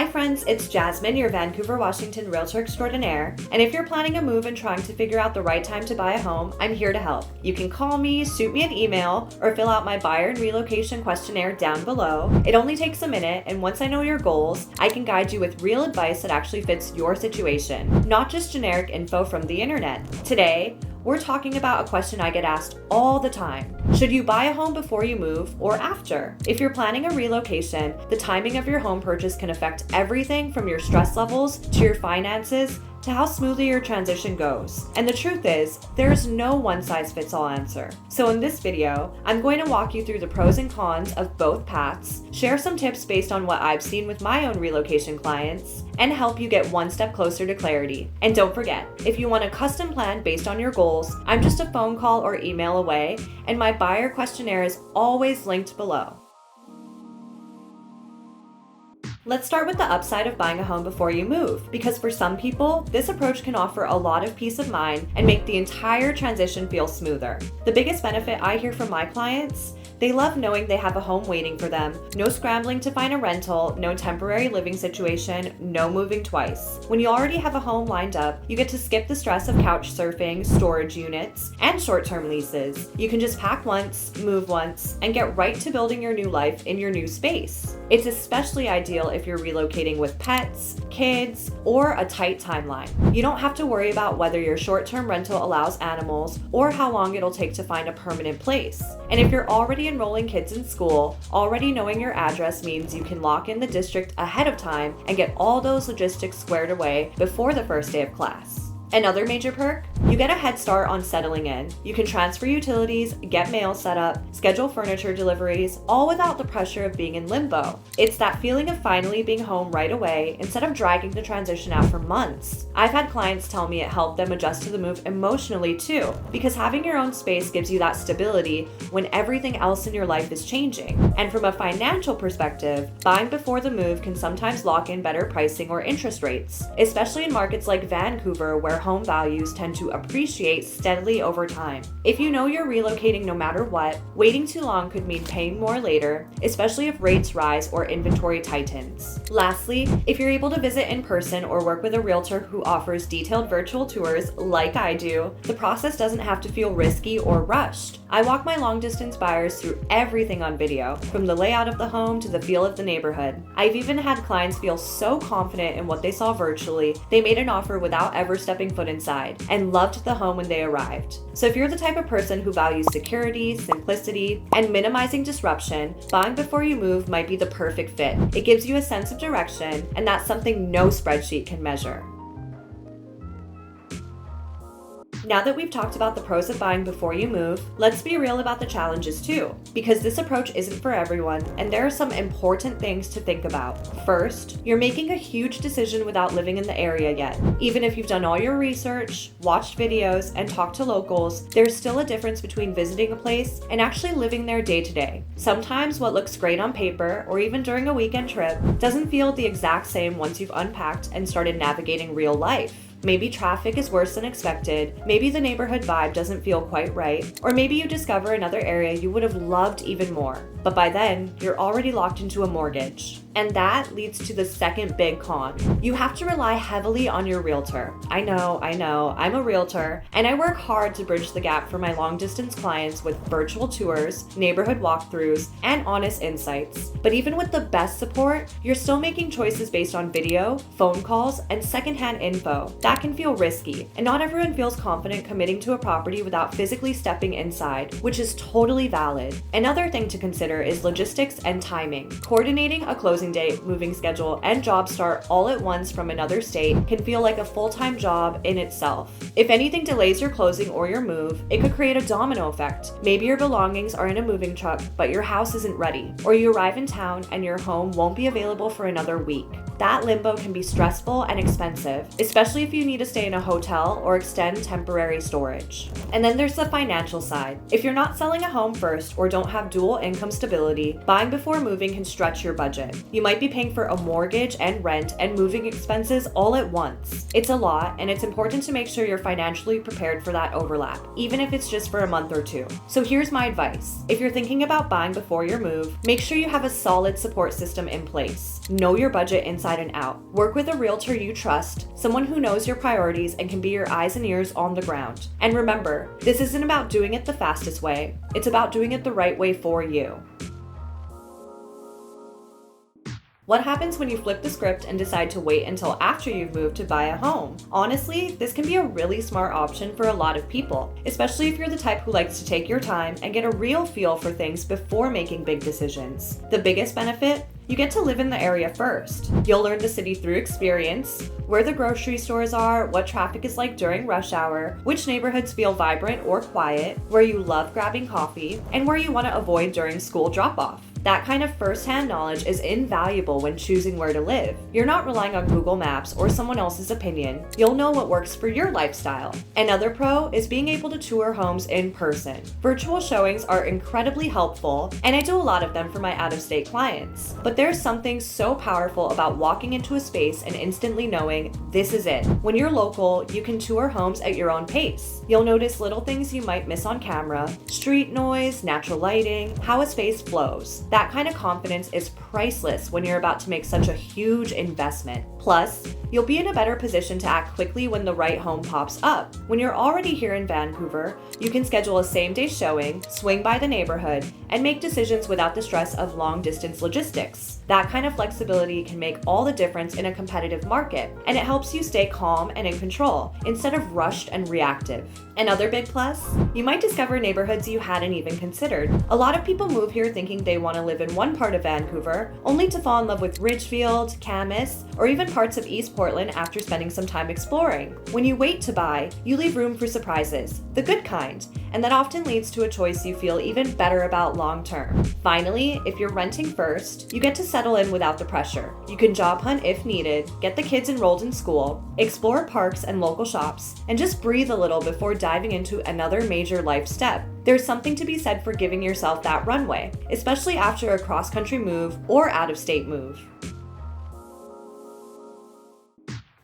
Hi friends, it's Jasmine, your Vancouver, Washington Realtor extraordinaire. And if you're planning a move and trying to figure out the right time to buy a home, I'm here to help. You can call me, shoot me an email, or fill out my buyer and relocation questionnaire down below. It only takes a minute, and once I know your goals, I can guide you with real advice that actually fits your situation, not just generic info from the internet. Today, we're talking about a question I get asked all the time. Should you buy a home before you move or after? If you're planning a relocation, the timing of your home purchase can affect everything from your stress levels to your finances to how smoothly your transition goes. And the truth is, there's no one-size-fits-all answer. So in this video, I'm going to walk you through the pros and cons of both paths, share some tips based on what I've seen with my own relocation clients, and help you get one step closer to clarity. And don't forget, if you want a custom plan based on your goals, I'm just a phone call or email away, and my buyer questionnaire is always linked below. Let's start with the upside of buying a home before you move, because for some people, this approach can offer a lot of peace of mind and make the entire transition feel smoother. The biggest benefit I hear from my clients, they love knowing they have a home waiting for them, no scrambling to find a rental, no temporary living situation, no moving twice. When you already have a home lined up, you get to skip the stress of couch surfing, storage units, and short-term leases. You can just pack once, move once, and get right to building your new life in your new space. It's especially ideal if you're relocating with pets, kids, or a tight timeline. You don't have to worry about whether your short-term rental allows animals or how long it'll take to find a permanent place. And if you're already enrolling kids in school, already knowing your address means you can lock in the district ahead of time and get all those logistics squared away before the first day of class. Another major perk, you get a head start on settling in. You can transfer utilities, get mail set up, schedule furniture deliveries, all without the pressure of being in limbo. It's that feeling of finally being home right away instead of dragging the transition out for months. I've had clients tell me it helped them adjust to the move emotionally too, because having your own space gives you that stability when everything else in your life is changing. And from a financial perspective, buying before the move can sometimes lock in better pricing or interest rates, especially in markets like Vancouver where home values tend to appreciate steadily over time. If you know you're relocating no matter what, waiting too long could mean paying more later, especially if rates rise or inventory tightens. Lastly, if you're able to visit in person or work with a realtor who offers detailed virtual tours like I do, the process doesn't have to feel risky or rushed. I walk my long-distance buyers through everything on video, from the layout of the home to the feel of the neighborhood. I've even had clients feel so confident in what they saw virtually, they made an offer without ever stepping foot inside and loved the home when they arrived. So if you're the type of person who values security, simplicity, and minimizing disruption, buying before you move might be the perfect fit. It gives you a sense of direction, and that's something no spreadsheet can measure. Now that we've talked about the pros of buying before you move, let's be real about the challenges too, because this approach isn't for everyone, and there are some important things to think about. First, you're making a huge decision without living in the area yet. Even if you've done all your research, watched videos, and talked to locals, there's still a difference between visiting a place and actually living there day to day. Sometimes what looks great on paper, or even during a weekend trip, doesn't feel the exact same once you've unpacked and started navigating real life. Maybe traffic is worse than expected, maybe the neighborhood vibe doesn't feel quite right, or maybe you discover another area you would have loved even more. But by then, you're already locked into a mortgage. And that leads to the second big con. You have to rely heavily on your realtor. I know, I'm a realtor, and I work hard to bridge the gap for my long-distance clients with virtual tours, neighborhood walkthroughs, and honest insights. But even with the best support, you're still making choices based on video, phone calls, and secondhand info. That can feel risky, and not everyone feels confident committing to a property without physically stepping inside, which is totally valid. Another thing to consider is logistics and timing. Coordinating a closing date, moving schedule, and job start all at once from another state can feel like a full-time job in itself. If anything delays your closing or your move, it could create a domino effect. Maybe your belongings are in a moving truck, but your house isn't ready, or you arrive in town and your home won't be available for another week. That limbo can be stressful and expensive, especially if you need to stay in a hotel or extend temporary storage. And then there's the financial side. If you're not selling a home first or don't have dual income stability, buying before moving can stretch your budget. You might be paying for a mortgage and rent and moving expenses all at once. It's a lot, and it's important to make sure you're financially prepared for that overlap, even if it's just for a month or two. So here's my advice. If you're thinking about buying before your move, make sure you have a solid support system in place. know your budget inside and out. Work with a realtor you trust, someone who knows your priorities and can be your eyes and ears on the ground. And remember, this isn't about doing it the fastest way, it's about doing it the right way for you. What happens when you flip the script and decide to wait until after you've moved to buy a home? Honestly, this can be a really smart option for a lot of people, especially if you're the type who likes to take your time and get a real feel for things before making big decisions. The biggest benefit? You get to live in the area first. You'll learn the city through experience, where the grocery stores are, what traffic is like during rush hour, which neighborhoods feel vibrant or quiet, where you love grabbing coffee, and where you want to avoid during school drop-off. That kind of first-hand knowledge is invaluable when choosing where to live. You're not relying on Google Maps or someone else's opinion. You'll know what works for your lifestyle. Another pro is being able to tour homes in person. Virtual showings are incredibly helpful, and I do a lot of them for my out-of-state clients. But there's something so powerful about walking into a space and instantly knowing this is it. When you're local, you can tour homes at your own pace. You'll notice little things you might miss on camera: street noise, natural lighting, how a space flows. That kind of confidence is priceless when you're about to make such a huge investment. Plus, you'll be in a better position to act quickly when the right home pops up. When you're already here in Vancouver, you can schedule a same-day showing, swing by the neighborhood, and make decisions without the stress of long-distance logistics. That kind of flexibility can make all the difference in a competitive market, and it helps you stay calm and in control instead of rushed and reactive. Another big plus? You might discover neighborhoods you hadn't even considered. A lot of people move here thinking they want to live in one part of Vancouver, only to fall in love with Ridgefield, Camas, or even parts of East Portland after spending some time exploring. When you wait to buy, you leave room for surprises, the good kind, and that often leads to a choice you feel even better about long term. Finally, if you're renting first, you get to settle in without the pressure. You can job hunt if needed, get the kids enrolled in school, explore parks and local shops, and just breathe a little before diving into another major life step. There's something to be said for giving yourself that runway, especially after a cross-country move or out-of-state move.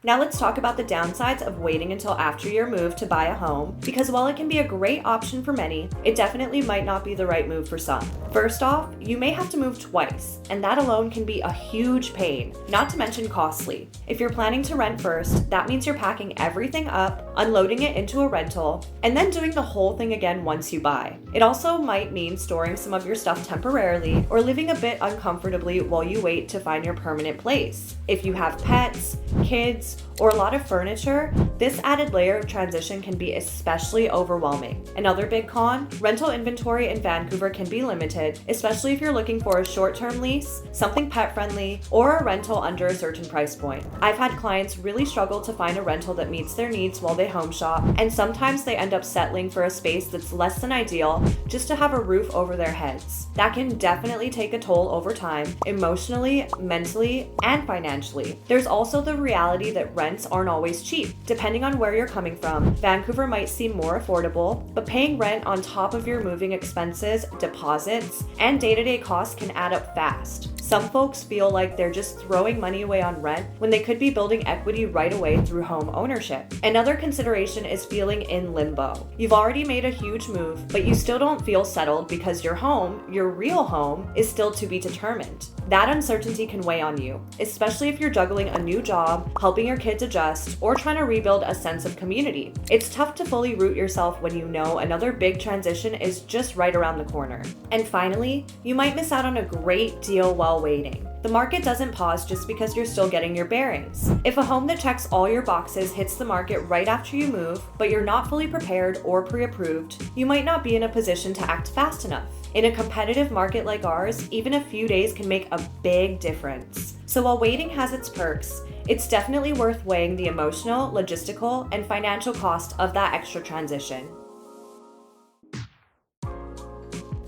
Now let's talk about the downsides of waiting until after your move to buy a home, because while it can be a great option for many, it definitely might not be the right move for some. First off, you may have to move twice, and that alone can be a huge pain, not to mention costly. If you're planning to rent first, that means you're packing everything up, unloading it into a rental, and then doing the whole thing again once you buy. It also might mean storing some of your stuff temporarily or living a bit uncomfortably while you wait to find your permanent place. If you have pets, kids, or a lot of furniture, this added layer of transition can be especially overwhelming. Another big con, rental inventory in Vancouver can be limited, especially if you're looking for a short-term lease, something pet-friendly, or a rental under a certain price point. I've had clients really struggle to find a rental that meets their needs while they home shop, and sometimes they end up settling for a space that's less than ideal just to have a roof over their heads. That can definitely take a toll over time, emotionally, mentally, and financially. There's also the reality that rents aren't always cheap. Depending on where you're coming from, Vancouver might seem more affordable, but paying rent on top of your moving expenses, deposits, and day-to-day costs can add up fast. Some folks feel like they're just throwing money away on rent when they could be building equity right away through home ownership. Another consideration is feeling in limbo. You've already made a huge move, but you still don't feel settled because your home, your real home, is still to be determined. That uncertainty can weigh on you, especially if you're juggling a new job, helping your kids adjust, or trying to rebuild a sense of community. It's tough to fully root yourself when you know another big transition is just right around the corner. And finally, you might miss out on a great deal while waiting. The market doesn't pause just because you're still getting your bearings. If a home that checks all your boxes hits the market right after you move, but you're not fully prepared or pre-approved, you might not be in a position to act fast enough. In a competitive market like ours, even a few days can make a big difference. So while waiting has its perks, it's definitely worth weighing the emotional, logistical, and financial cost of that extra transition.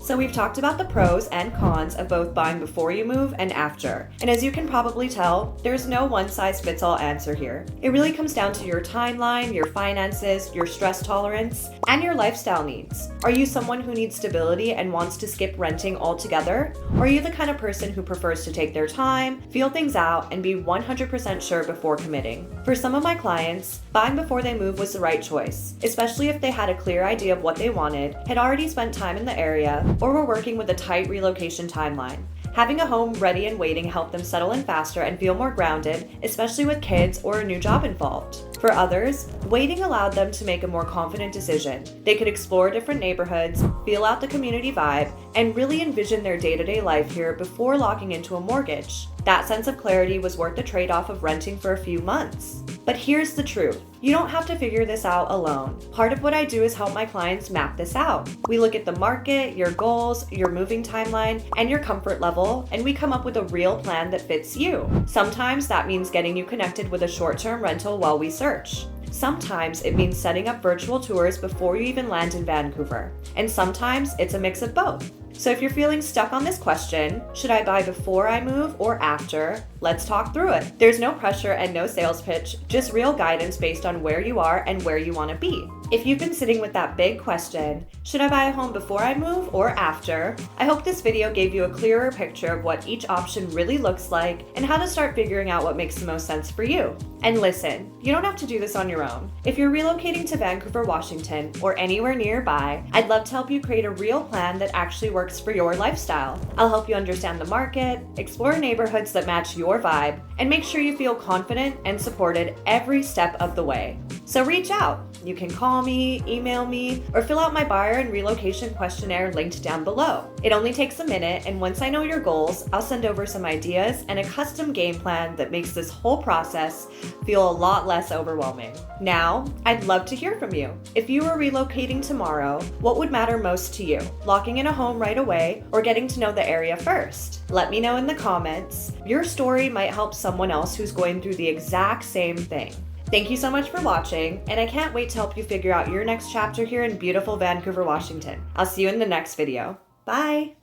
So we've talked about the pros and cons of both buying before you move and after. And as you can probably tell, there's no one-size-fits-all answer here. It really comes down to your timeline, your finances, your stress tolerance, and your lifestyle needs. Are you someone who needs stability and wants to skip renting altogether? Or are you the kind of person who prefers to take their time, feel things out, and be 100% sure before committing? For some of my clients, buying before they move was the right choice, especially if they had a clear idea of what they wanted, had already spent time in the area, or were working with a tight relocation timeline. Having a home ready and waiting helped them settle in faster and feel more grounded, especially with kids or a new job involved. For others, waiting allowed them to make a more confident decision. They could explore different neighborhoods, feel out the community vibe, and really envision their day-to-day life here before locking into a mortgage. That sense of clarity was worth the trade-off of renting for a few months. But here's the truth. You don't have to figure this out alone. Part of what I do is help my clients map this out. We look at the market, your goals, your moving timeline, and your comfort level, and we come up with a real plan that fits you. Sometimes that means getting you connected with a short-term rental while we search. Sometimes it means setting up virtual tours before you even land in Vancouver. And sometimes it's a mix of both. So if you're feeling stuck on this question, should I buy before I move or after? Let's talk through it. There's no pressure and no sales pitch, just real guidance based on where you are and where you want to be. If you've been sitting with that big question, should I buy a home before I move or after? I hope this video gave you a clearer picture of what each option really looks like and how to start figuring out what makes the most sense for you. And listen, you don't have to do this on your own. If you're relocating to Vancouver, Washington, or anywhere nearby, I'd love to help you create a real plan that actually works for your lifestyle. I'll help you understand the market, explore neighborhoods that match your vibe, and make sure you feel confident and supported every step of the way. So reach out. You can call me, email me, or fill out my buyer and relocation questionnaire linked down below. It only takes a minute, and once I know your goals, I'll send over some ideas and a custom game plan that makes this whole process feel a lot less overwhelming. Now, I'd love to hear from you. If you were relocating tomorrow, what would matter most to you? Locking in a home right away or getting to know the area first? Let me know in the comments. Your story might help someone else who's going through the exact same thing. Thank you so much for watching, and I can't wait to help you figure out your next chapter here in beautiful Vancouver, Washington. I'll see you in the next video. Bye!